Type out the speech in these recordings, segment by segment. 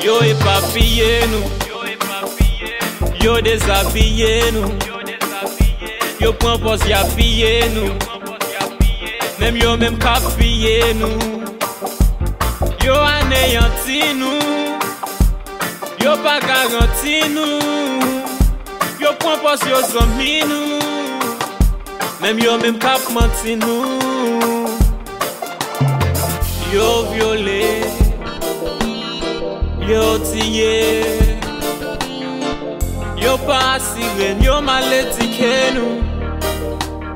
Yo épapillé nous, yo déshabillé nous, yo prend pose y'a pillé nous, même yo même capillé nous, yo anéanti nous, yo pas garanti nous, yo prend pose yo zami nous, même yo même cap menti nous, yo violé. Yo tiye, yo pas assuré, yo mal étiqué nous.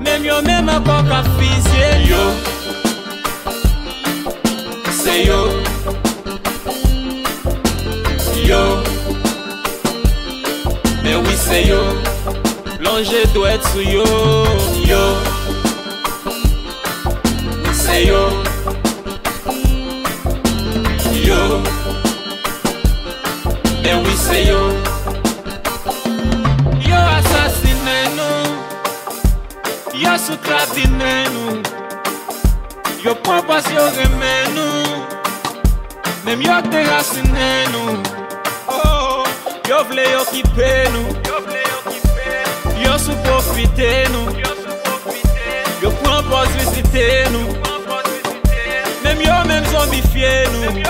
Même yo même encore qu'à fusiller yo. C'est yo. Yo. Mais oui c'est yo. L'enjeu doit être sous yo. Yo. C'est yo. Yo. Mais oui c'est yo. Yo assassiné nous. Yo sous-trafiné nous. Yo prend pas yo remet nous. Même yo déraciné nous. Oh, yo vle yo kipé nous. Yo sous-profité nous. Yo prend pas visiter nous. Même yo même zombifié nous.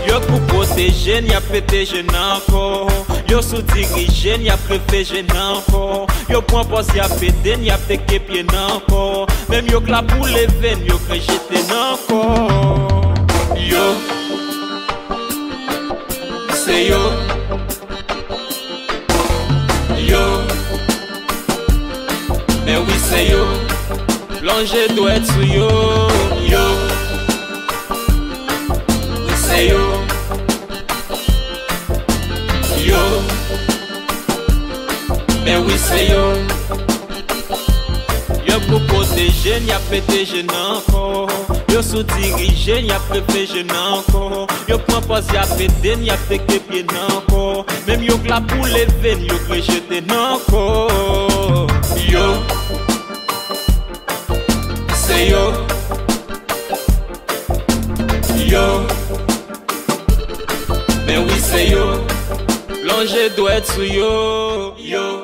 Yo pour protéger, n'y a pété jeune encore. Yo sous dirigé, n'y a préféré encore. Yo point pas y a pété, n'y a pété pied encore. Même yo là pour les veines, yo que j'étais encore. Yo, c'est yo. Yo, mais oui c'est yo. L'enjeu doit être sous yo. Yo, c'est yo. Yo, mais oui c'est yo. Yo pour protéger, n'y a pété jeune encore. Yo sous dirigé, n'y a préféré jeune encore. Yo prend pas y a pété, n'y a pété pied encore. Même yo là pour les veines, yo que jeter encore. Yo, c'est yo. Yo, mais oui c'est yo. L'enjeu doit être sous yo. Yo.